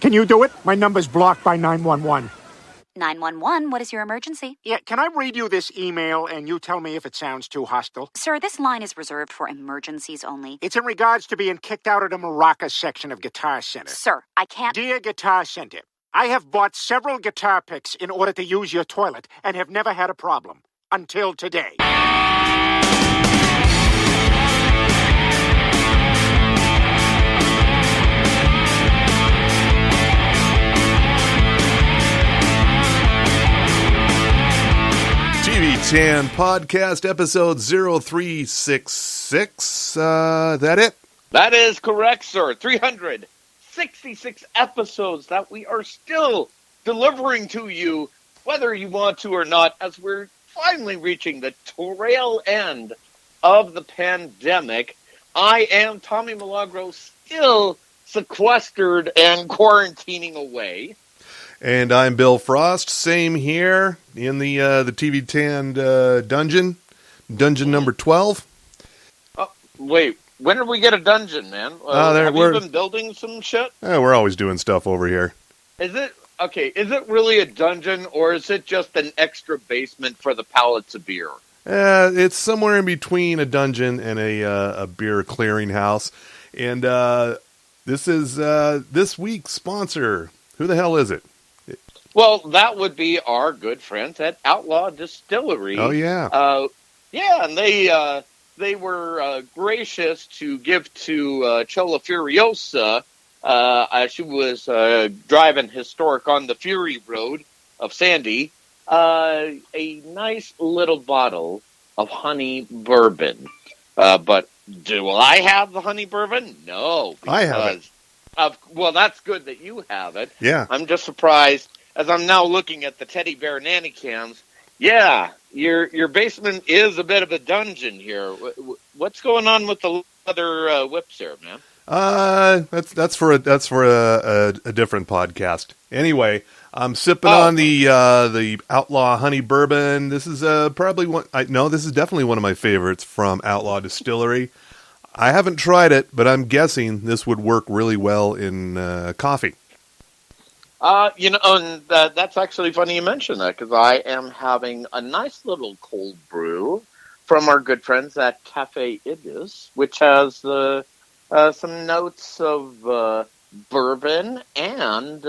Can you do it? My number's blocked by 911. 911, what is your emergency? Yeah, can I read you this email and you tell me if it sounds too hostile? Sir, this line is reserved for emergencies only. It's in regards to being kicked out of the Maraca section of Guitar Center. Sir, I can't... Dear Guitar Center, I have bought several guitar picks in order to use your toilet and have never had a problem. Until today. TV10 Podcast Episode 0366. That it? That is correct, sir. 366 episodes that we are still delivering to you, whether you want to or not, as we're finally reaching the tail end of the pandemic. I am Tommy Milagro, still sequestered and quarantining away. And I'm Bill Frost, same here in the TV10 dungeon number 12. Wait, when did we get a dungeon, man? Have you been building some shit? We're always doing stuff over here. Is it really a dungeon, or is it just an extra basement for the pallets of beer? It's somewhere in between a dungeon and a beer clearinghouse. And this is this week's sponsor. Who the hell is it? Well, that would be our good friends at Outlaw Distillery. Oh, yeah. And they were gracious to give to Chola Furiosa, as she was driving historic on the Fury Road of Sandy, a nice little bottle of honey bourbon. But do I have the honey bourbon? No. I have it. Well, that's good that you have it. Yeah. I'm just surprised, as I'm now looking at the teddy bear nanny cams. Yeah, your basement is a bit of a dungeon here. What's going on with the leather whips here, man? That's for a different podcast. Anyway, I'm sipping on the Outlaw Honey Bourbon. This is this is definitely one of my favorites from Outlaw Distillery. I haven't tried it, but I'm guessing this would work really well in coffee. That's actually funny you mention that, because I am having a nice little cold brew from our good friends at Cafe Ibis, which has some notes of bourbon and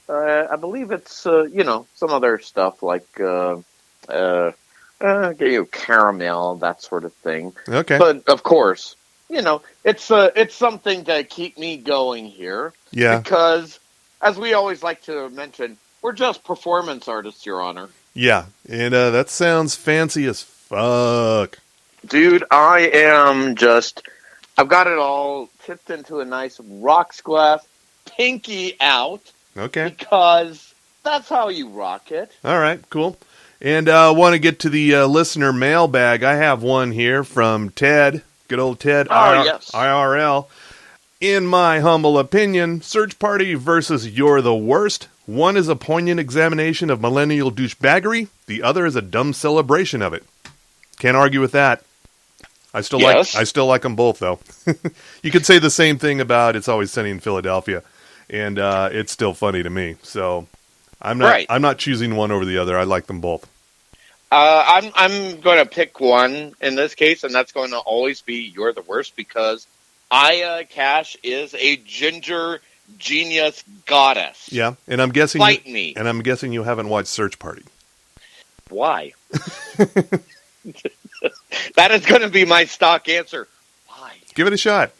I believe it's some other stuff like caramel, that sort of thing. Okay, but of course, it's something to keep me going here. Yeah, because, as we always like to mention, we're just performance artists, Your Honor. Yeah, and that sounds fancy as fuck. Dude, I've got it all tipped into a nice rocks glass, pinky out. Okay. Because that's how you rock it. All right, cool. And I want to get to the listener mailbag. I have one here from Ted, good old Ted, yes. IRL. In my humble opinion, Search Party versus You're the Worst. One is a poignant examination of millennial douchebaggery. The other is a dumb celebration of it. Can't argue with that. I still like them both, though. You could say the same thing about It's Always Sunny in Philadelphia, and it's still funny to me. So I'm not choosing one over the other. I like them both. I'm going to pick one in this case, and that's going to always be You're the Worst, because Aya Cash is a ginger genius goddess. Yeah, and I'm guessing Fight me. And I'm guessing you haven't watched Search Party. Why? That is going to be my stock answer. Why? Give it a shot.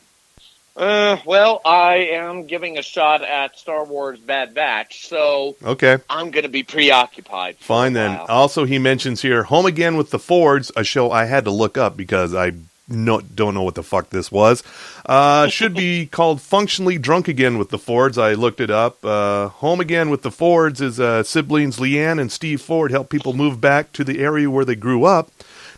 Well, I am giving a shot at Star Wars Bad Batch, so okay, I'm going to be preoccupied. Fine then. Also, he mentions here Home Again with the Fords, a show I had to look up because I don't know what the fuck this was. Should be called Functionally Drunk Again with the Fords. I looked it up. Home Again with the Fords is siblings Leanne and Steve Ford help people move back to the area where they grew up.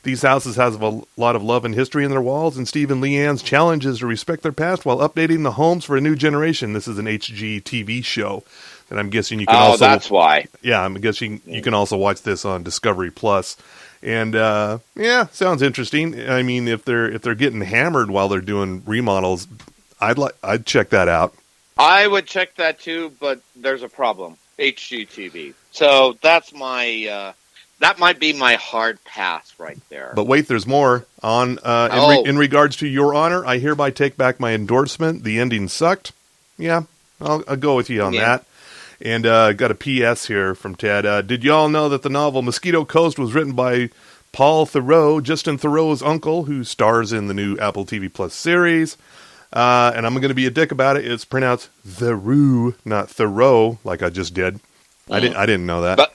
These houses have a lot of love and history in their walls, and Steve and Leanne's challenge is to respect their past while updating the homes for a new generation. This is an HGTV show, and I'm guessing you can also... Oh, that's why. Yeah, I'm guessing you can also watch this on Discovery Plus. And, yeah, sounds interesting. I mean, if they're getting hammered while they're doing remodels, I'd check that out. I would check that too, but there's a problem. HGTV. So that's my that might be my hard pass right there. But wait, there's more. In regards to Your Honor, I hereby take back my endorsement. The ending sucked. Yeah, I'll go with you on that. And got a PS here from Ted. Did y'all know that the novel Mosquito Coast was written by Paul Theroux, Justin Theroux's uncle, who stars in the new Apple TV Plus series? And I'm going to be a dick about it. It's pronounced Theroux, not Thoreau, like I just did. I didn't know that. But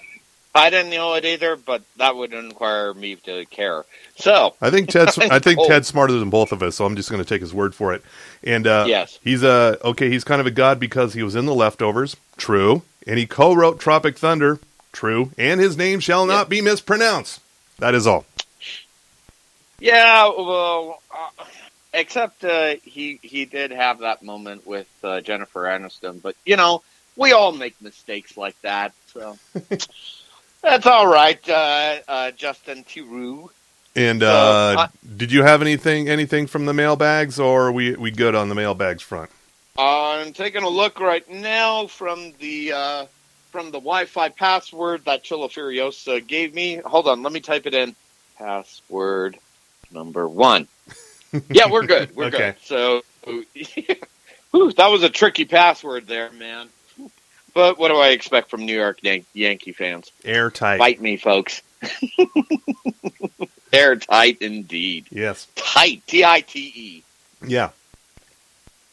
I didn't know it either, but that would require me to care. So I think Ted's smarter than both of us, so I'm just going to take his word for it. And yes, he's he's kind of a god because he was in The Leftovers, true, and he co-wrote Tropic Thunder, true, and his name shall not be mispronounced. That is all. Yeah, well, except he did have that moment with Jennifer Aniston, but we all make mistakes like that, so that's all right. Justin Theroux. And did you have anything from the mailbags, or are we good on the mailbags front? I'm taking a look right now from the Wi-Fi password that Chilla Furiosa gave me. Hold on, let me type it in. Password number 1. Yeah, we're good. We're okay. Good. So, whew, that was a tricky password there, man. But what do I expect from New York Yankee fans? Airtight. Fight me, folks. Airtight indeed. Yes. Tight. T-I-T-E. Yeah.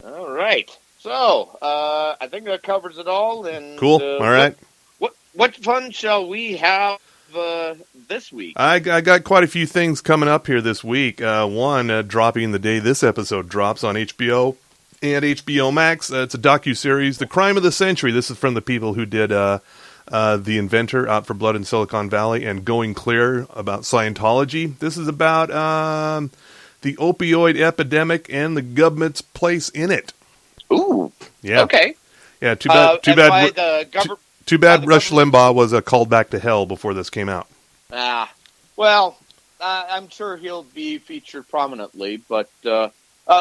All right. So, I think that covers it all. And cool. All right. What fun shall we have this week? I got quite a few things coming up here this week. One, dropping the day this episode drops on HBO and HBO Max. It's a docuseries, The Crime of the Century. This is from the people who did The Inventor, Out for Blood in Silicon Valley, and Going Clear, about Scientology. This is about the opioid epidemic and the government's place in it. Ooh. Yeah. Okay. Yeah. Too bad. Too bad. Rush Limbaugh was called back to hell before this came out. Well, I'm sure he'll be featured prominently, but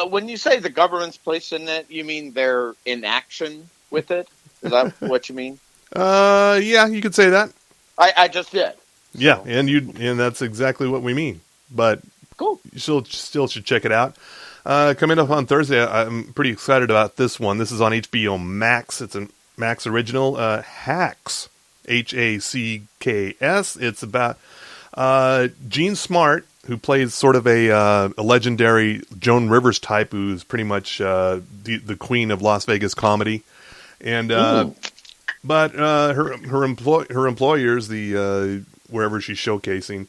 when you say the government's place in it, you mean their inaction with it? Is that what you mean? Yeah, you could say that. I just did. Yeah, and that's exactly what we mean. But cool. You still should check it out. Coming up on Thursday, I'm pretty excited about this one. This is on HBO Max. It's a Max original, Hacks, Hacks. It's about Gene Smart, who plays sort of a legendary Joan Rivers type, who's pretty much the queen of Las Vegas comedy, and but her employers, the wherever she's showcasing,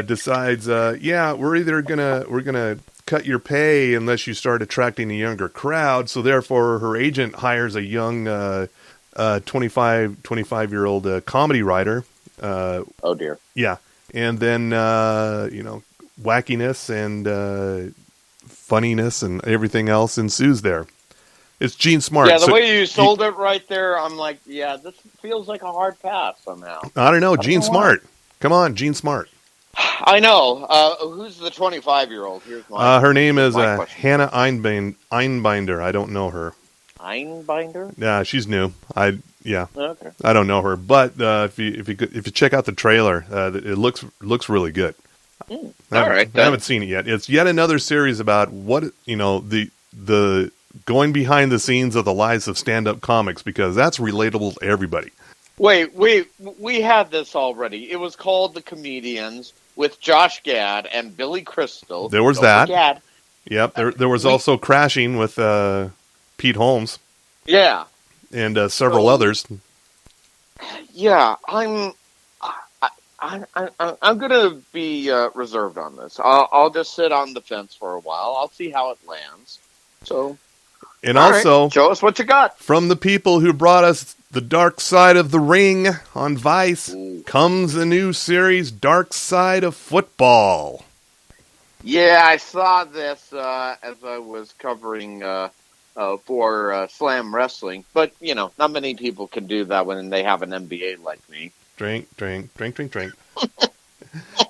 decides, we're gonna cut your pay unless you start attracting a younger crowd. So therefore, her agent hires a young 25-year-old comedy writer. Oh dear. Yeah. And then, wackiness and funniness and everything else ensues there. It's Gene Smart. Yeah, the way you sold it right there, I'm like, yeah, this feels like a hard pass somehow. I don't know. Gene Smart. Come on, Gene Smart. I know. Who's the 25-year-old? Here's my her name is Hannah Einbinder. I don't know her. Einbinder? Yeah, she's new. Okay. I don't know her, but if you check out the trailer, it looks really good. All right. I haven't seen it yet. It's yet another series about what the going behind the scenes of the lives of stand-up comics, because that's relatable to everybody. Wait, we had this already. It was called The Comedians with Josh Gad and Billy Crystal. There was that. Gad. Yep. There was also Crashing with Pete Holmes. Yeah. And several others. Yeah, I'm gonna be reserved on this. I'll just sit on the fence for a while. I'll see how it lands. So, and also, right, show us what you got. From the people who brought us The Dark Side of the Ring on Vice comes the new series, Dark Side of Football. Yeah, I saw this as I was covering for Slam Wrestling, but not many people can do that when they have an MBA like me. Drink.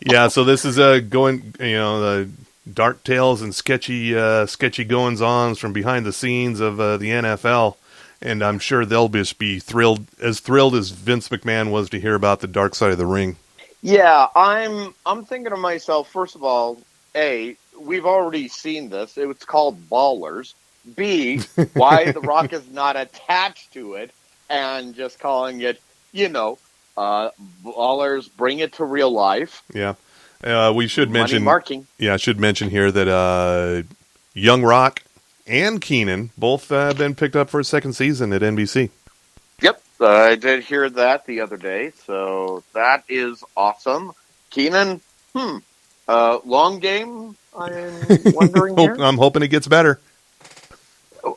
Yeah, so this is going, the dark tales and sketchy goings-ons from behind the scenes of the NFL. And I'm sure they'll just be thrilled as Vince McMahon was to hear about the Dark Side of the Ring. Yeah, I'm thinking to myself, first of all, A, we've already seen this. It's called Ballers. B, why The Rock is not attached to it and just calling it, Ballers, bring it to real life. Yeah. We should mention marking. Yeah, I should mention here that Young Rock and Keenan both been picked up for a second season at NBC. Yep, I did hear that the other day, so that is awesome. Keenan, long game, I'm wondering here. I'm hoping it gets better.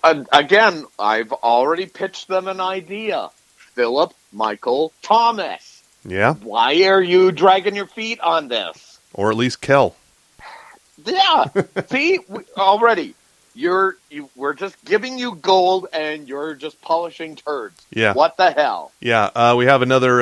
Again, I've already pitched them an idea. Philip Michael Thomas. Yeah. Why are you dragging your feet on this? Or at least Kel. Yeah. See, already. We're just giving you gold and you're just polishing turds. Yeah. What the hell? Yeah. We have another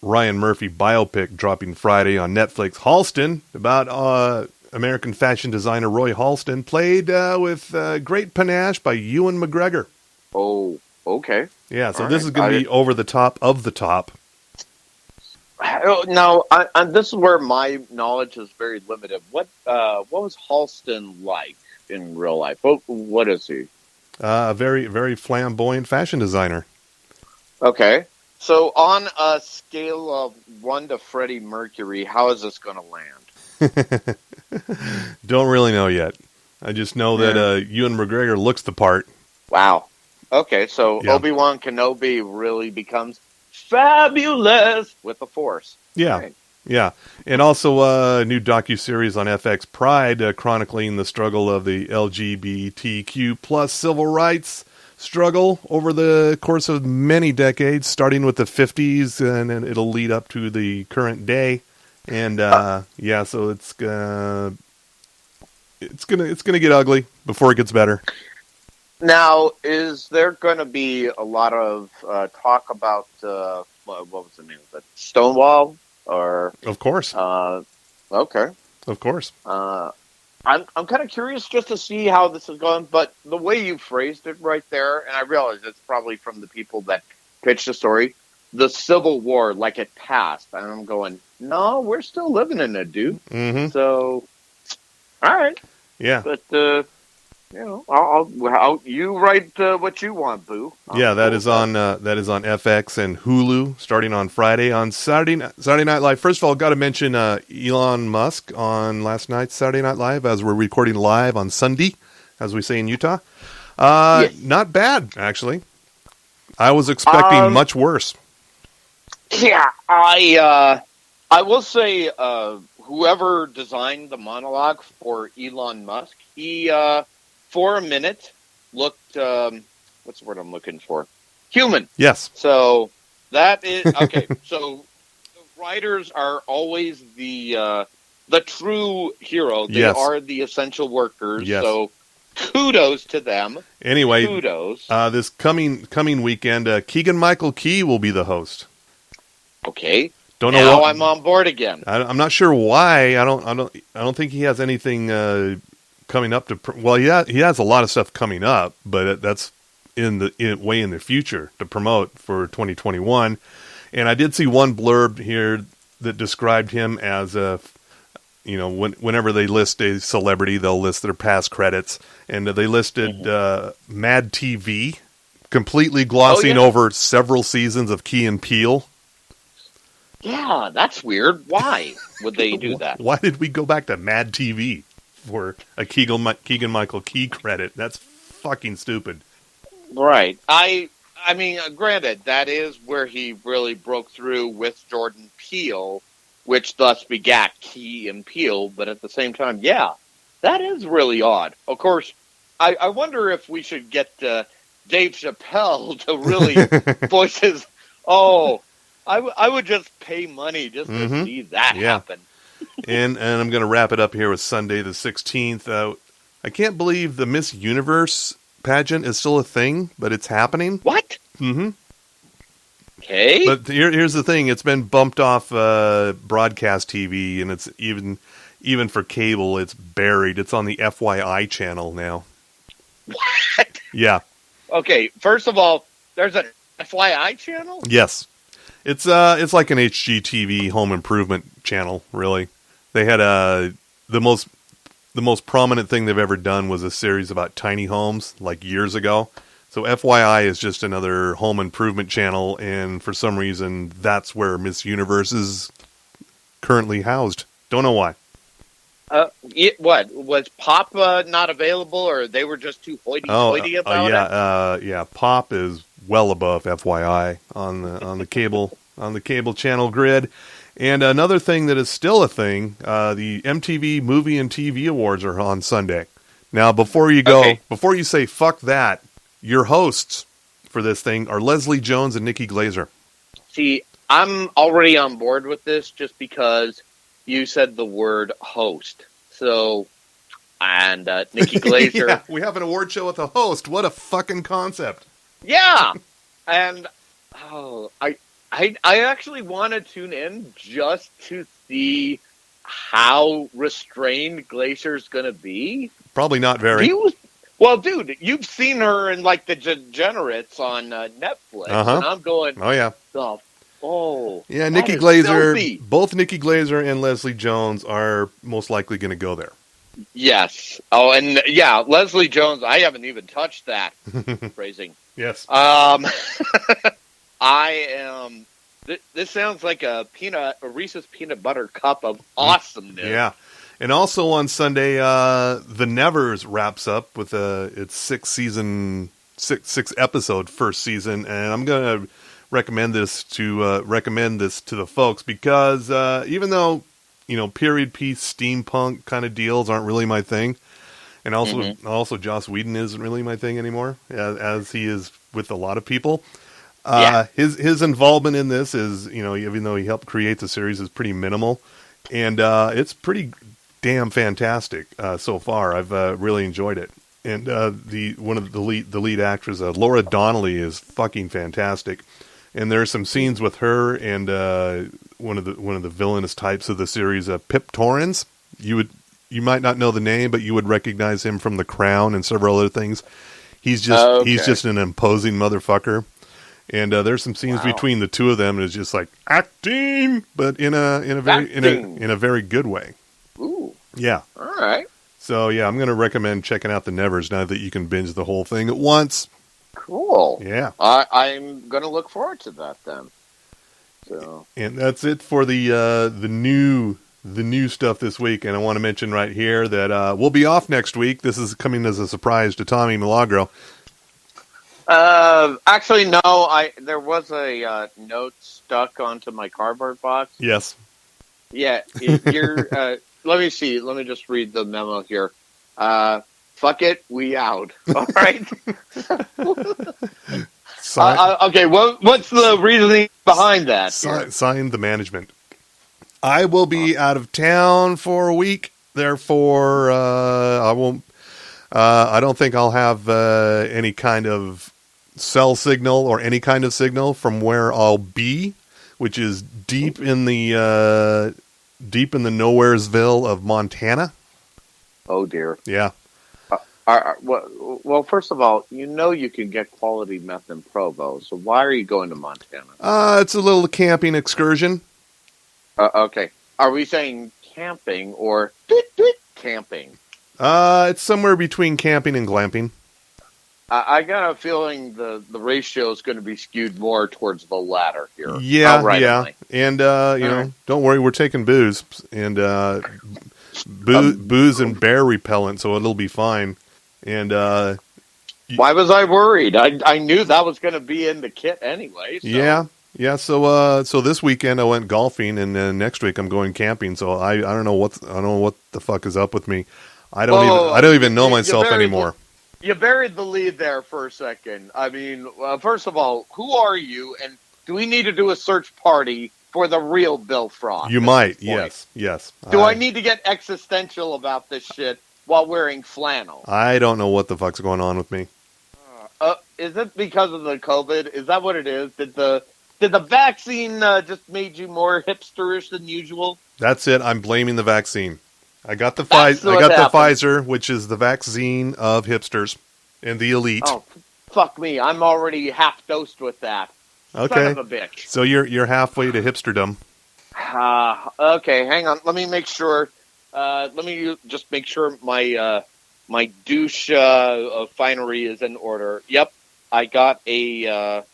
Ryan Murphy biopic dropping Friday on Netflix. Halston, about American fashion designer Roy Halston, played with great panache by Ewan McGregor. Oh, okay. Yeah. So All this right. is going to be over the top of the top. Now, this is where my knowledge is very limited. What was Halston like in real life? What is he? A very, very flamboyant fashion designer. Okay. So on a scale of 1 to Freddie Mercury, how is this going to land? Don't really know yet. I just know that Ewan McGregor looks the part. Wow. Okay, so Yeah. Obi-Wan Kenobi really becomes fabulous with the Force. Yeah. Okay. Yeah, and also a new docuseries on FX Pride chronicling the struggle of the LGBTQ plus civil rights struggle over the course of many decades, starting with the 50s, and it'll lead up to the current day. And so it's gonna get ugly before it gets better. Now, is there going to be a lot of talk about what was the name of it? Stonewall, or Of course, okay. of course. I'm kind of curious just to see how this is going, but the way you phrased it right there, and I realize it's probably from the people that pitched the story, the Civil War, like it passed, and I'm going, no, we're still living in it, dude. Mm-hmm. So, all right, Yeah. but I'll you write what you want, boo. Yeah, that is on FX and Hulu starting on Friday. On Saturday Night Live, first of all, got to mention Elon Musk on last night's Saturday Night Live, as we're recording live on Sunday, as we say in Utah. Yes. Not bad, actually. I was expecting much worse. Yeah, I will say whoever designed the monologue for Elon Musk, he for a minute looked what's the word I'm looking for? Human. Yes. So that is okay. So the writers are always the true hero. They Yes. are the essential workers. Yes. So kudos to them. Anyway, Kudos. this coming weekend, Keegan-Michael Key will be the host. Okay. Don't know. Now I'm on board again. I'm not sure why. I don't think he has anything coming up to. Well, he has a lot of stuff coming up, but that's way in the future to promote for 2021. And I did see one blurb here that described him as whenever they list a celebrity, they'll list their past credits, and they listed Mad TV, completely glossing over several seasons of Key and Peele. Yeah, that's weird. Why would they do that? Why did we go back to Mad TV for a Keegan-Michael Key credit? That's fucking stupid. Right. I mean, granted, that is where he really broke through with Jordan Peele, which thus begat Key and Peele. But at the same time, yeah, that is really odd. Of course, I wonder if we should get Dave Chappelle to really voice his. Oh. I would just pay money just to see that happen. and I'm going to wrap it up here with Sunday the 16th. I can't believe the Miss Universe pageant is still a thing, but it's happening. What? Mm-hmm. Okay. But here's the thing. It's been bumped off broadcast TV, and it's even for cable, it's buried. It's on the FYI channel now. What? Yeah. Okay, first of all, there's an FYI channel? Yes. It's like an HGTV home improvement channel, really. They had the most prominent thing they've ever done was a series about tiny homes, like years ago. So FYI is just another home improvement channel, and for some reason, that's where Miss Universe is currently housed. Don't know why. What? Was Pop not available, or they were just too hoity-toity about it? Yeah. Pop is well above FYI on the cable channel grid. And another thing that is still a thing, the MTV Movie and TV Awards are on Sunday. Now, before you say fuck that, your hosts for this thing are Leslie Jones and Nikki Glazer. See, I'm already on board with this just because you said the word host. So, and Nikki Glazer. Yeah, we have an award show with a host. What a fucking concept. Yeah. And, I actually want to tune in just to see how restrained Glazer's going to be. Probably not very. Well, dude, you've seen her in, like, The Degenerates on Netflix. And I'm going, oh, yeah. Yeah, Nikki Glazer, filthy. Both Nikki Glazer and Leslie Jones are most likely going to go there. Yes. Oh, and, yeah, Leslie Jones, I haven't even touched that phrasing. Yes. This sounds like a Reese's peanut butter cup of awesomeness. Yeah. And also on Sunday, The Nevers wraps up with its six episode first season, and I'm going to recommend this to the folks because even though period piece steampunk kind of deals aren't really my thing, and also Joss Whedon isn't really my thing anymore, as he is with a lot of people. His involvement in this is even though he helped create the series is pretty minimal, and it's pretty damn fantastic so far. I've really enjoyed it, and the lead actress Laura Donnelly is fucking fantastic, and there are some scenes with her and one of the villainous types of the series, Pip Torrens. You might not know the name, but you would recognize him from The Crown and several other things. He's just an imposing motherfucker. And there's some scenes between the two of them, and it's just like acting, but in a very good way. Ooh. Yeah. All right. So yeah, I'm going to recommend checking out The Nevers now that you can binge the whole thing at once. Cool. Yeah. I'm going to look forward to that then. So. And that's it for the new stuff this week. And I want to mention right here that we'll be off next week. This is coming as a surprise to Tommy Milagro. Actually, no. There was a note stuck onto my cardboard box. Yes. Yeah. You're. Let me see. Let me just read the memo here. Fuck it. We out. All right. Okay. What's the reasoning behind that? Sign the management. I will be out of town for a week. Therefore, I won't. I don't think I'll have any kind of cell signal or any kind of signal from where I'll be, which is deep in the Nowheresville of Montana. Oh dear. Yeah. Well, first of all, you can get quality meth in Provo, so why are you going to Montana? It's a little camping excursion. Okay. Are we saying camping or camping? It's somewhere between camping and glamping. I got a feeling the ratio is going to be skewed more towards the latter here. Yeah. And, don't worry, we're taking booze. And booze and bear repellent, so it'll be fine. And why was I worried? I knew that was going to be in the kit anyway. So. Yeah. So this weekend I went golfing, and then next week I'm going camping. So I don't know what the fuck is up with me. I don't even know myself anymore. You buried the lead there for a second. I mean, first of all, who are you, and do we need to do a search party for the real Bill Frost? You might, yes. Do I need to get existential about this shit while wearing flannel? I don't know what the fuck's going on with me. Is it because of the COVID? Is that what it is? Did the vaccine just made you more hipsterish than usual? That's it. I'm blaming the vaccine. I got the Pfizer, which is the vaccine of hipsters and the elite. Oh, Fuck me, I'm already half dosed with that. Okay. Son of a bitch. So you're halfway to hipsterdom. Okay, hang on. Let me make sure. Let me just make sure my douche finery is in order. Yep, I've got the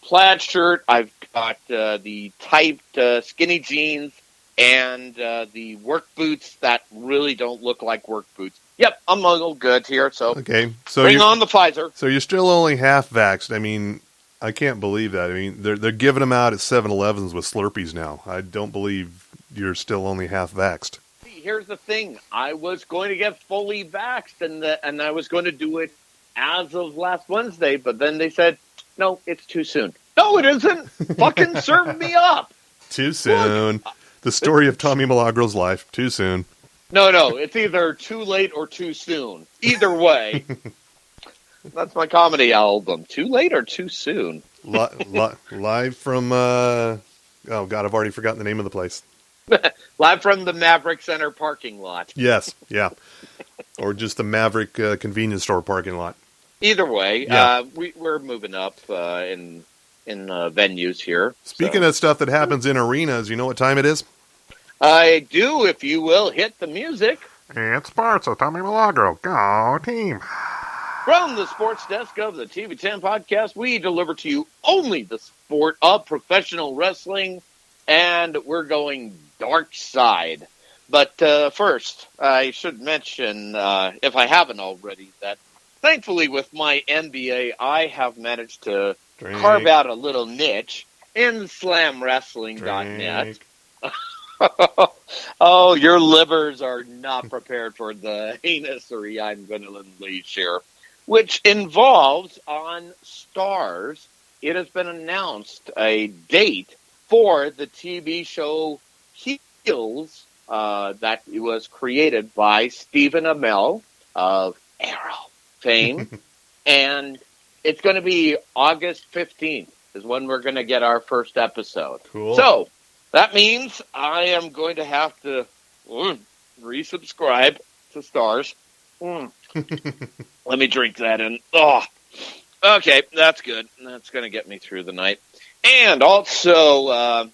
plaid shirt. I've got the tight skinny jeans and the work boots that really don't look like work boots. Yep, I'm all good here. So Okay. So bring on the Pfizer. So you're still only half vaxxed. I mean, I can't believe that. I mean, they're giving them out at 7-Elevens with Slurpees now. I don't believe you're still only half vaxxed. Here's the thing. I was going to get fully vaxxed, and I was going to do it as of last Wednesday, but then they said, no, it's too soon. No, it isn't. Fucking serve me up. Too soon. Look, the story of Tommy Milagro's life. Too soon. No, it's either too late or too soon. Either way. That's my comedy album. Too late or too soon? Live from, oh, God, I've already forgotten the name of the place. Live from the Maverick Center parking lot. Yes, yeah. Or just the Maverick convenience store parking lot. Either way, yeah. We're moving up in venues here. Speaking of stuff that happens in arenas, you know what time it is? I do, if you will, hit the music. It's Sports with Tommy Milagro. Go team. From the sports desk of the TV10 podcast, we deliver to you only the sport of professional wrestling, and we're going dark side. But first, I should mention, if I haven't already, that thankfully with my NBA, I have managed to carve out a little niche in slamwrestling.net. Oh, your livers are not prepared for the heinousry I'm going to unleash here, which involves on Starz. It has been announced a date for the TV show Heels that was created by Stephen Amell of Arrow fame, and it's going to be August 15th is when we're going to get our first episode. Cool. So that means I am going to have to resubscribe to Starz. Let me drink that in. Oh, okay, that's good. That's going to get me through the night. And also,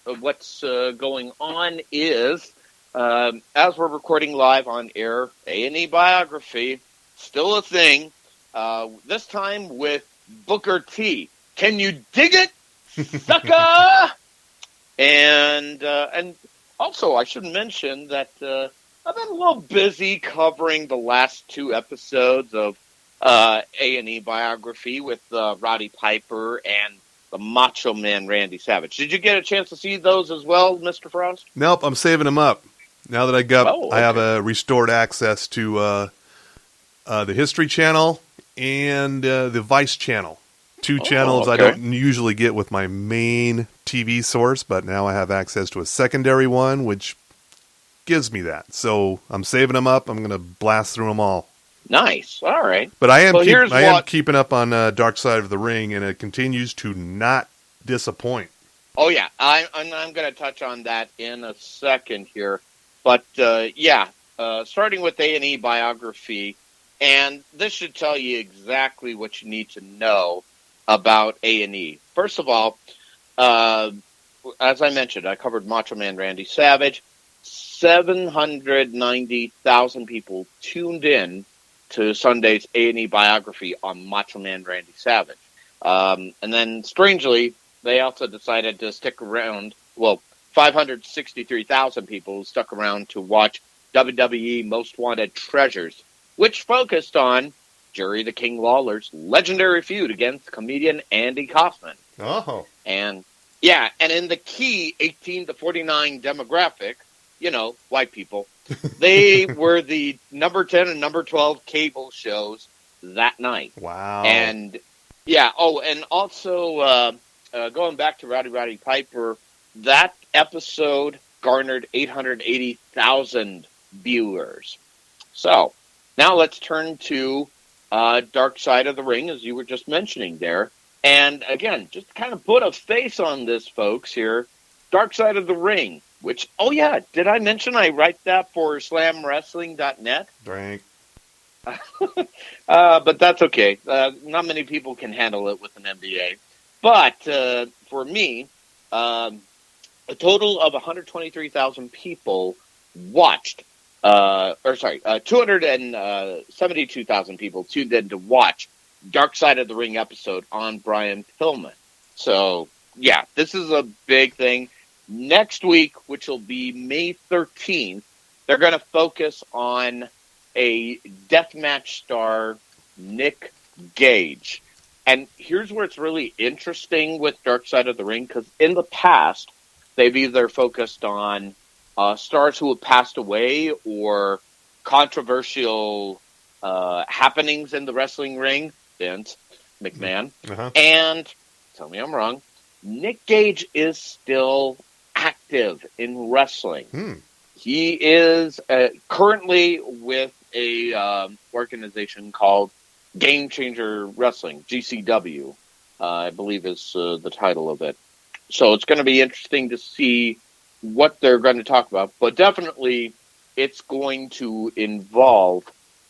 what's going on is, as we're recording live on air, A&E Biography, still a thing, this time with Booker T. Can you dig it, sucker? And also, I should mention that I've been a little busy covering the last 2 episodes of A&E Biography with Roddy Piper and the Macho Man Randy Savage. Did you get a chance to see those as well, Mr. Frost? Nope, I'm saving them up. Now that okay. I have a restored access to the History Channel and the Vice Channel. 2 channels okay. I don't usually get with my main TV source, but now I have access to a secondary one, which gives me that. So I'm saving them up. I'm going to blast through them all. Nice. All right. But I am keeping up on Dark Side of the Ring, and it continues to not disappoint. Oh, yeah. I'm going to touch on that in a second here. But, starting with A&E Biography, and this should tell you exactly what you need to know about A&E. First of all, as I mentioned, I covered Macho Man Randy Savage. 790,000 people tuned in to Sunday's A&E Biography on Macho Man Randy Savage. And then, strangely, they also decided to stick around. Well, 563,000 people stuck around to watch WWE Most Wanted Treasures, which focused on Jerry the King Lawler's legendary feud against comedian Andy Kaufman. Oh. And in the key 18 to 49 demographic, white people, they were the number 10 and number 12 cable shows that night. Wow. And, and also, going back to Roddy Piper, that episode garnered 880,000 viewers. So, now let's turn to Dark Side of the Ring, as you were just mentioning there. And again, just to kind of put a face on this, folks, here, Dark Side of the Ring, which, did I mention I write that for slamwrestling.net? Drink. But that's okay. Not many people can handle it with an MBA. But for me, a total of 123,000 people watched, 272,000 people tuned in to watch Dark Side of the Ring episode on Brian Pillman. So, yeah, this is a big thing. Next week, which will be May 13th, they're going to focus on a deathmatch star, Nick Gage. And here's where it's really interesting with Dark Side of the Ring, because in the past, they've either focused on stars who have passed away or controversial happenings in the wrestling ring, Vince McMahon. Uh-huh. And, tell me I'm wrong, Nick Gage is still active in wrestling. He is currently with a organization called Game Changer Wrestling, GCW, I believe is the title of it. So it's going to be interesting to see what they're going to talk about, but definitely it's going to involve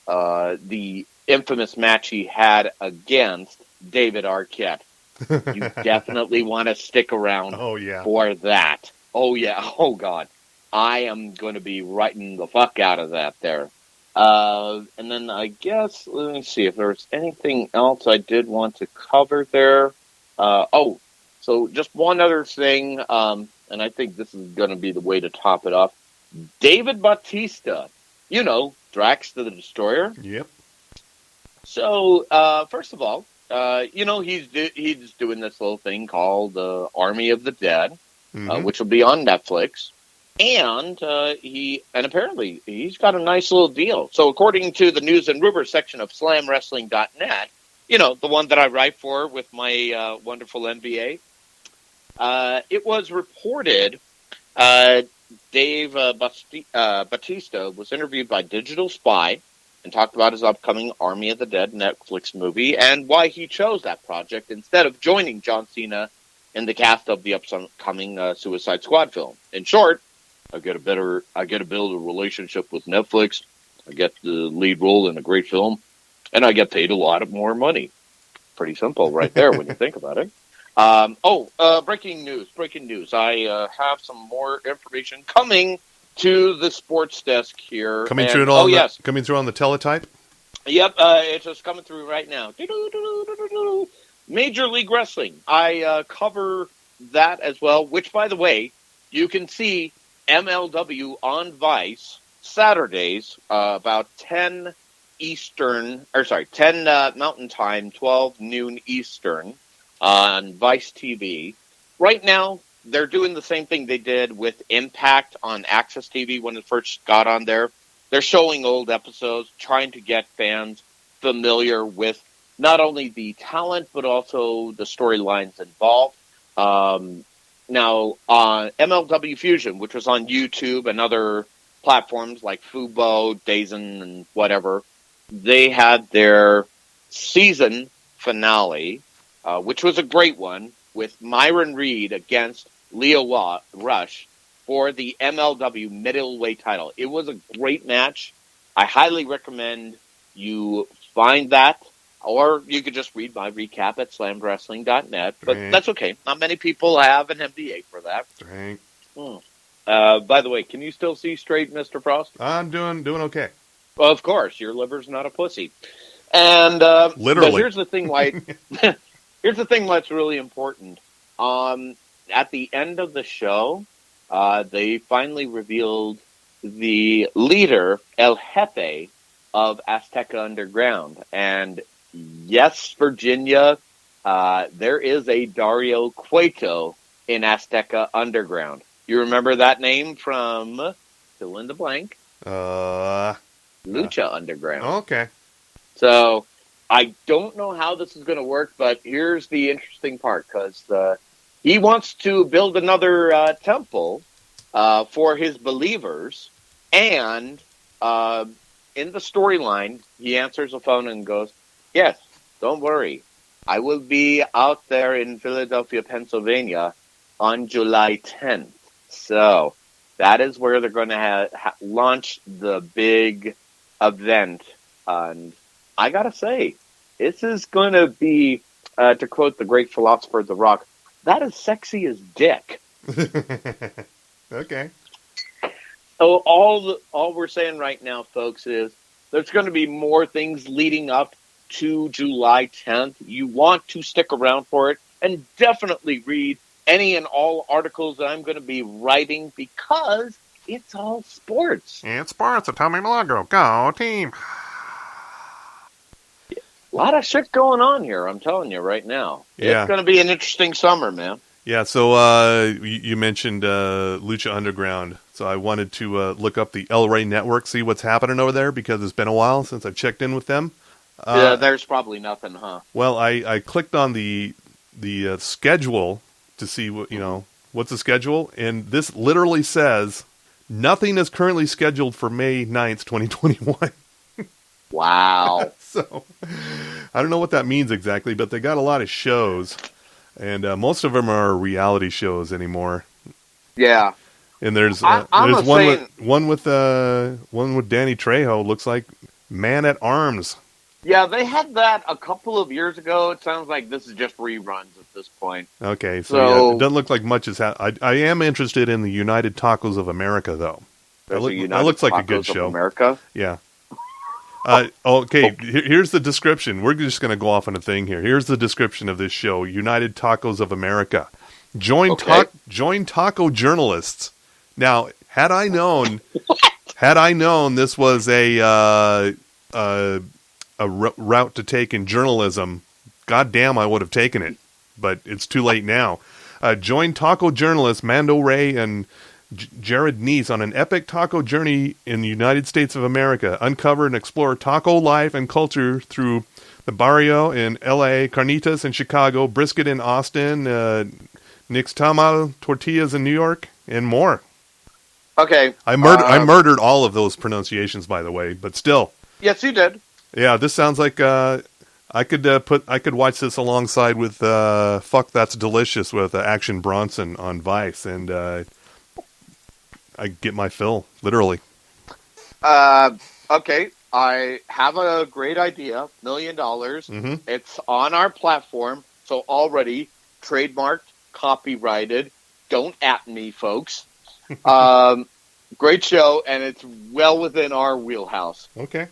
the infamous match he had against David Arquette. You definitely want to stick around for that. Oh, yeah. Oh, God. I am going to be writing the fuck out of that there. And then I guess, let me see if there's anything else I did want to cover there. So just one other thing, and I think this is going to be the way to top it off. David Bautista, you know, Drax the Destroyer. Yep. So, first of all, you know, he's doing this little thing called Army of the Dead, which will be on Netflix. And apparently he's got a nice little deal. So according to the news and rumors section of SlamWrestling.net, you know, the one that I write for with my wonderful NBA, it was reported Dave Bautista was interviewed by Digital Spy and talked about his upcoming Army of the Dead Netflix movie and why he chose that project instead of joining John Cena in the cast of the upcoming Suicide Squad film. In short, I get to build a relationship with Netflix. I get the lead role in a great film, and I get paid a lot more money. Pretty simple, right there when you think about it. Breaking news! I have some more information coming to the sports desk here. Coming through on the teletype. Yep, it's just coming through right now. Major League Wrestling. I cover that as well. Which, by the way, you can see MLW on Vice Saturdays about 10 Mountain Time, 12 noon Eastern on Vice TV. Right now, they're doing the same thing they did with Impact on Access TV when it first got on there. They're showing old episodes, trying to get fans familiar with not only the talent, but also the storylines involved. Now, on MLW Fusion, which was on YouTube and other platforms like Fubo, DAZN, and whatever, they had their season finale, which was a great one, with Myron Reed against Leo Rush for the MLW middleweight title. It was a great match. I highly recommend you find that. Or you could just read my recap at slamwrestling.net. But that's okay. Not many people have an MBA for that. By the way, can you still see straight, Mr. Frost? I'm doing okay. Well, of course. Your liver's not a pussy. And literally. But here's the thing why here's the thing why it's really important. At the end of the show, they finally revealed the leader, El Jefe, of Azteca Underground. And yes, Virginia, there is a Dario Cueto in Azteca Underground. You remember that name from fill in the blank? Lucha Underground. Okay. So I don't know how this is going to work, but here's the interesting part, because he wants to build another temple for his believers, and in the storyline, he answers the phone and goes, "Yes, don't worry. I will be out there in Philadelphia, Pennsylvania on July 10th. So that is where they're going to launch the big event And I gotta say, this is going to be, to quote the great philosopher The Rock, that is sexy as dick. Okay. So all we're saying right now, folks, is there's going to be more things leading up to July 10th. You want to stick around for it and definitely read any and all articles that I'm going to be writing because it's all sports. It's sports at Tommy Milagro. Go team. A lot of shit going on here, I'm telling you right now. Yeah. It's going to be an interesting summer, man. Yeah, so you mentioned Lucha Underground. So I wanted to look up the El Rey Network, see what's happening over there, because it's been a while since I've checked in with them. Yeah, there's probably nothing, huh? Well, I clicked on the schedule to see what's the schedule, and this literally says nothing is currently scheduled for May 9th, 2021. Wow. So I don't know what that means exactly, but they got a lot of shows, and most of them are reality shows anymore. Yeah. And there's I'm one with Danny Trejo. Looks like Man at Arms. Yeah, they had that a couple of years ago. It sounds like this is just reruns at this point. Okay, so yeah, it doesn't look like much is happening. I am interested in the United Tacos of America, though. That looks like a good show. America? Yeah. Okay, here's the description. We're just going to go off on a thing here. Here's the description of this show, United Tacos of America. Join taco journalists. Now, had I known this was a route to take in journalism, goddamn, I would have taken it. But it's too late now. Join taco journalists Mando Ray and Jared Neese on an epic taco journey in the United States of America. Uncover and explore taco life and culture through the barrio in L.A., carnitas in Chicago, brisket in Austin, nixtamal tortillas in New York, and more. Okay. I murdered all of those pronunciations, by the way, but still. Yes, you did. Yeah, this sounds like I could watch this alongside with Fuck That's Delicious with Action Bronson on Vice, and I get my fill, literally. Okay, I have a great idea, $1 million. Mm-hmm. It's on our platform, so already trademarked, copyrighted. Don't at me, folks. Great show, and it's well within our wheelhouse. Okay.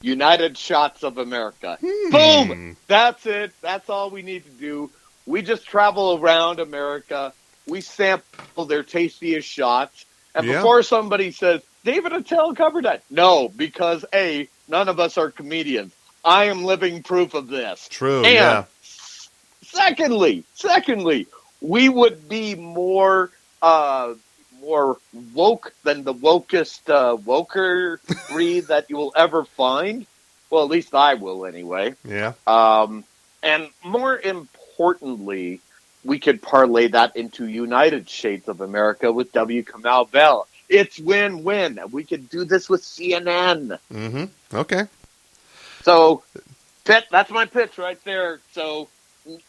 United Shots of America. Boom! That's it. That's all we need to do. We just travel around America. We sample their tastiest shots. And before somebody says, David Attell covered that. No, because A, none of us are comedians. I am living proof of this. True, and yeah. Secondly, we would be more woke than the wokest woker breed that you will ever find. Well, at least I will anyway. Yeah. And more importantly, we could parlay that into United Shades of America with W. Kamau Bell. It's win-win. We could do this with CNN. Mm-hmm. Okay. So, that's my pitch right there. So,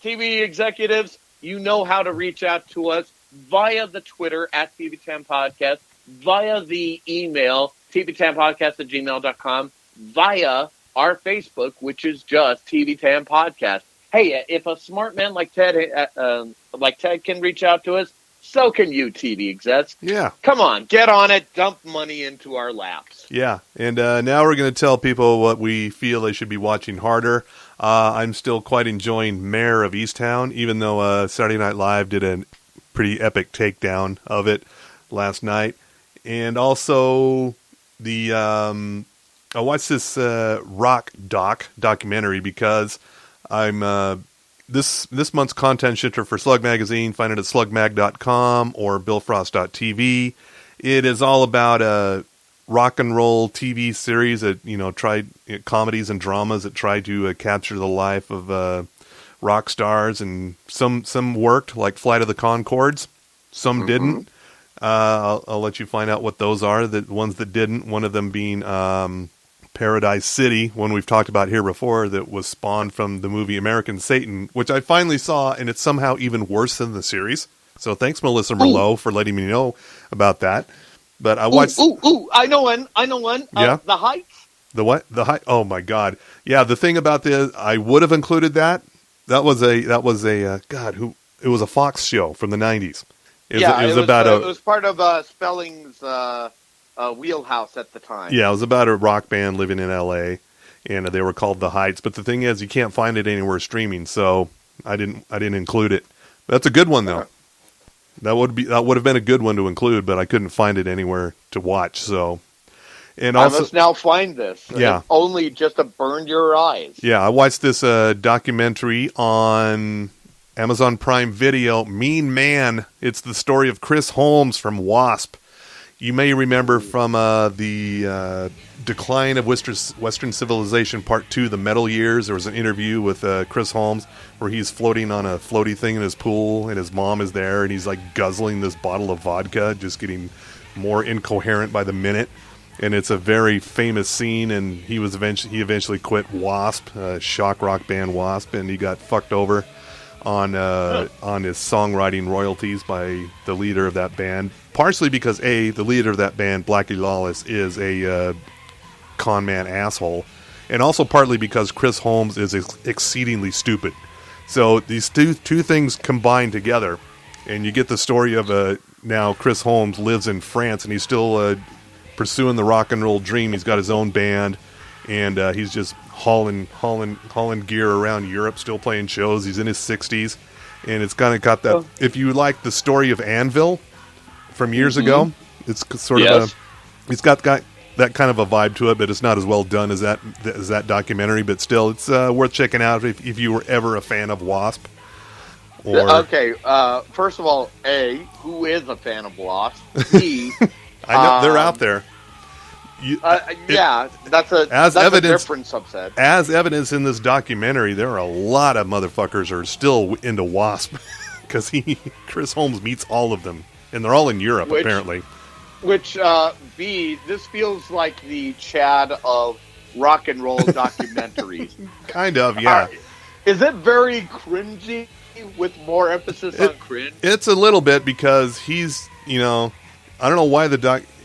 TV executives, you know how to reach out to us via the Twitter at TV10 Podcast, via the email, tvtanpodcast@gmail.com, via our Facebook, which is just TV10 Podcast. Hey, if a smart man like Ted can reach out to us, so can you, TV execs. Yeah. Come on, get on it, dump money into our laps. Yeah, and now we're going to tell people what we feel they should be watching harder. I'm still quite enjoying Mayor of Easttown, even though Saturday Night Live did a pretty epic takedown of it last night. And also I watched this rock documentary because I'm this month's content shifter for Slug Magazine. Find it at slugmag.com or billfrost.tv. It is all about a rock and roll TV series that tried comedies and dramas that try to capture the life of rock stars, and some worked, like Flight of the Conchords. Some didn't. I'll let you find out what those are. The ones that didn't. One of them being Paradise City, one we've talked about here before, that was spawned from the movie American Satan, which I finally saw, and it's somehow even worse than the series. So thanks, Melissa Merlot, for letting me know about that. But I watched. I know one. Yeah. The Heights. The what? The high? Oh my God! Yeah, the thing about this, I would have included that. That was a God who it was a Fox show from the '90s. It was part of Spelling's wheelhouse at the time. Yeah, it was about a rock band living in L.A. and they were called the Heights. But the thing is, you can't find it anywhere streaming, so I didn't include it. That's a good one though. That would have been a good one to include, but I couldn't find it anywhere to watch. So, and also, I must now find this. Yeah, if only just to burn your eyes. Yeah, I watched this documentary on Amazon Prime Video. Mean Man. It's the story of Chris Holmes from Wasp. You may remember from the Decline of Western Civilization Part 2, The Metal Years. There was an interview with Chris Holmes where he's floating on a floaty thing in his pool, and his mom is there, and he's like guzzling this bottle of vodka, just getting more incoherent by the minute. And it's a very famous scene, and he eventually quit Wasp, shock rock band Wasp, and he got fucked over on his songwriting royalties by the leader of that band. Partially because the leader of that band, Blackie Lawless, is a con man asshole, and also partly because Chris Holmes is exceedingly stupid. So these two things combine together, and you get the story of now Chris Holmes lives in France, and he's still pursuing the rock and roll dream. He's got his own band, and he's just hauling gear around Europe, still playing shows. He's in his 60s, and it's kind of got that. If you like the story of Anvil from years ago, it's sort of it's got that kind of a vibe to it, but it's not as well done as that documentary. But still, it's worth checking out if you were ever a fan of Wasp. Okay, first of all, who is a fan of Wasp? B, I know they're out there. That's a different subset. As evidence in this documentary, there are a lot of motherfuckers who are still into Wasp because Chris Holmes meets all of them, and they're all in Europe apparently. Which this feels like the Chad of rock and roll documentaries. Kind of, yeah. Is it very cringy with more emphasis on cringe? It's a little bit because he's, I don't know why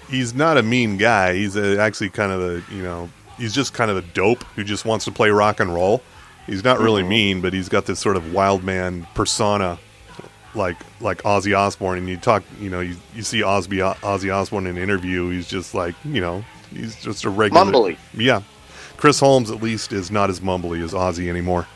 he's not a mean guy. He's actually kind of he's just kind of a dope who just wants to play rock and roll. He's not really mean, but he's got this sort of wild man persona, like Ozzy Osbourne. And you see Ozzy Osbourne in an interview. He's just like, he's just a regular mumbly. Yeah, Chris Holmes at least is not as mumbly as Ozzy anymore.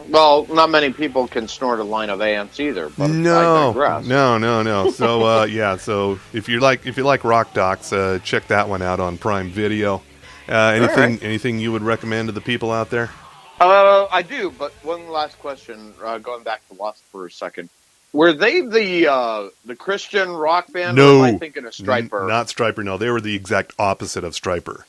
Well, not many people can snort a line of ants either. But I digress. No. So so if you like rock docs, check that one out on Prime Video. Anything you would recommend to the people out there? I do, but one last question. Going back to Wasp for a second, were they the Christian rock band? No, or am I thinking of Stryper? Not Stryper. No, they were the exact opposite of Stryper.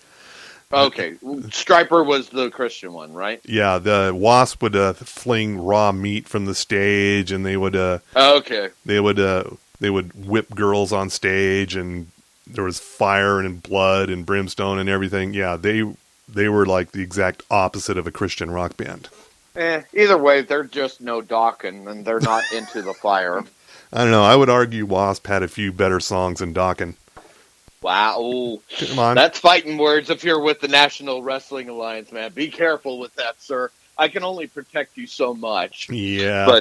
Okay, Stryper was the Christian one, right? Yeah, the Wasp would fling raw meat from the stage, and they would they would whip girls on stage, and there was fire and blood and brimstone and everything. Yeah, they were like the exact opposite of a Christian rock band. Either way, they're just no Dokken, and they're not into the fire. I don't know. I would argue Wasp had a few better songs than Dokken. Wow. Come on. That's fighting words if you're with the National Wrestling Alliance, man. Be careful with that, sir. I can only protect you so much. Yeah.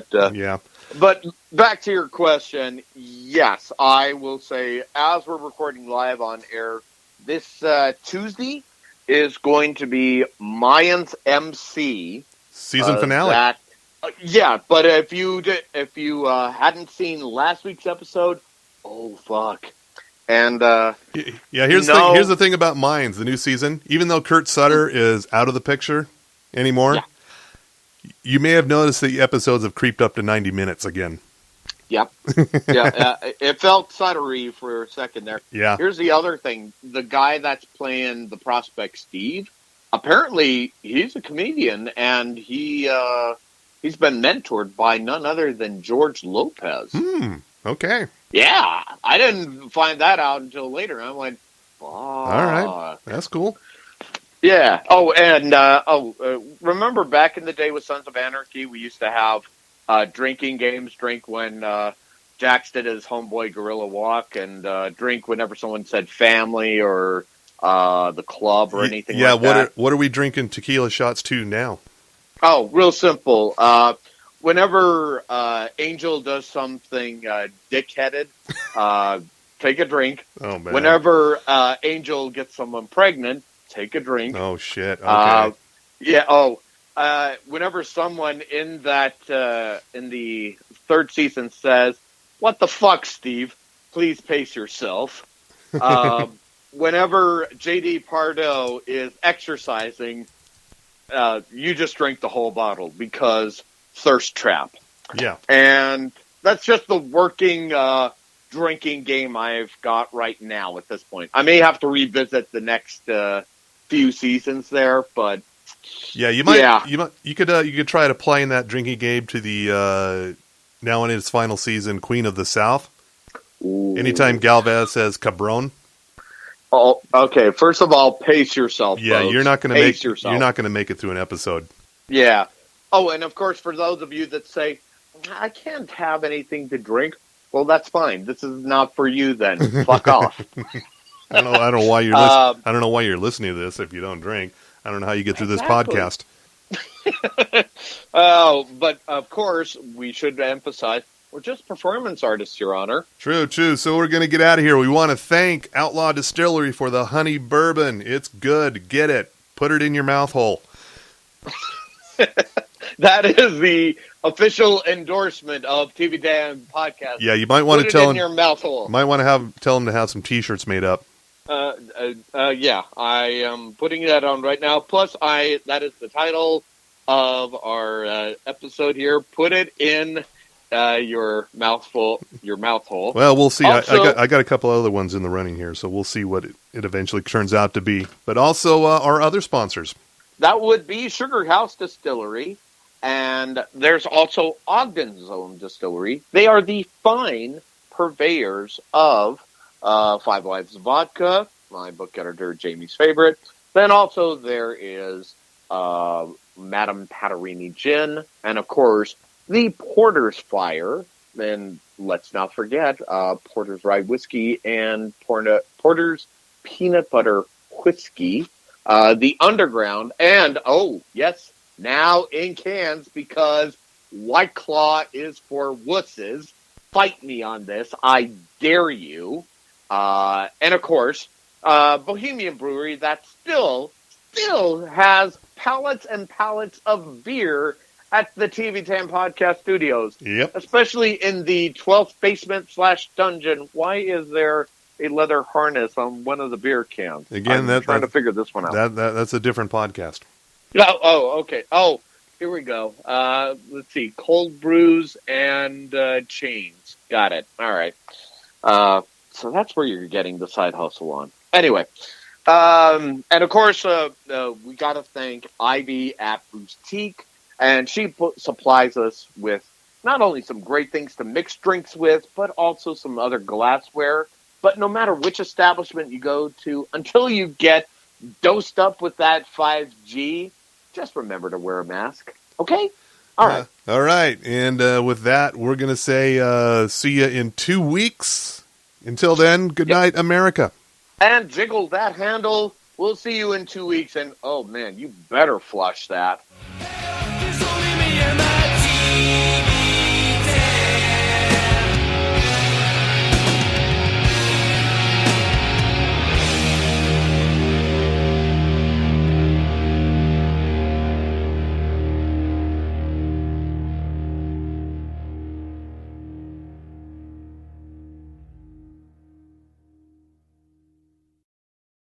But back to your question, yes, I will say, as we're recording live on air, this Tuesday is going to be Mayans MC. Season finale. But if you hadn't seen last week's episode, oh, fuck. And here's the thing about Mayans, the new season. Even though Kurt Sutter is out of the picture anymore, you may have noticed the episodes have creeped up to 90 minutes again. Yep. It felt Suttery for a second there. Yeah. Here's the other thing: the guy that's playing the prospect, Steve, apparently he's a comedian, and he's been mentored by none other than George Lopez. Okay. Yeah, I didn't find that out until later. I'm like, all right, that's cool. Yeah. Oh, and remember back in the day with Sons of Anarchy, we used to have drinking games. Drink when Jax did his homeboy gorilla walk, and drink whenever someone said family or the club or anything yeah, like that. what are we drinking tequila shots to now? Oh, real simple. Whenever Angel does something dick-headed, take a drink. Oh, man. Whenever Angel gets someone pregnant, take a drink. Oh, shit. Okay. Whenever someone in that in the third season says, "What the fuck, Steve? Please pace yourself." Whenever JD Pardo is exercising, you just drink the whole bottle because thirst trap. Yeah. And that's just the working drinking game I've got right now at this point. I may have to revisit the next few seasons there, but yeah, you could try applying that drinking game to the now in its final season Queen of the South. Ooh. Anytime Galvez says cabron. Oh, okay. First of all, pace yourself. Yeah, folks. you're not going to make it through an episode. Yeah. Oh, and of course, for those of you that say, "I can't have anything to drink," well, that's fine. This is not for you then. Fuck off. I don't know why you're I don't know why you're listening to this if you don't drink. I don't know how you get through this podcast. But of course, we should emphasize we're just performance artists, Your Honor. True. So we're going to get out of here. We want to thank Outlaw Distillery for the honey bourbon. It's good. Get it. Put it in your mouth hole. That is the official endorsement of TV Dan Podcast. Yeah, you might want to tell in them. Your mouth hole. Might want to tell them to have some T-shirts made up. Yeah, I am putting that on right now. Plus, that is the title of our episode here. Put it in your mouth hole. Well, we'll see. Also, I got a couple other ones in the running here, so we'll see what it eventually turns out to be. But also our other sponsors. That would be Sugar House Distillery, and there's also Ogden's Own Distillery. They are the fine purveyors of Five Lives Vodka, my book editor Jamie's favorite. Then also there is Madame Patarini Gin, and of course the Porter's Fire. And let's not forget Porter's Rye Whiskey and Porter's Peanut Butter Whiskey. The Underground, and yes, now in cans because White Claw is for wusses. Fight me on this, I dare you. And of course, Bohemian Brewery that still has pallets and pallets of beer at the TV 10 Podcast Studios. Yep. Especially in the 12th basement / dungeon. Why is there a leather harness on one of the beer cans? Again, I'm trying to figure this one out. That's a different podcast. Okay. Oh, here we go. Let's see. Cold brews and chains. Got it. All right. So that's where you're getting the side hustle on. Anyway. And of course, we got to thank Ivy at Boutique. And she supplies us with not only some great things to mix drinks with, but also some other glassware. But no matter which establishment you go to, until you get dosed up with that 5G, just remember to wear a mask. Okay? All right. All right. And with that, we're going to say see you in 2 weeks. Until then, good night, America. And jiggle that handle. We'll see you in 2 weeks. And, oh, man, you better flush that.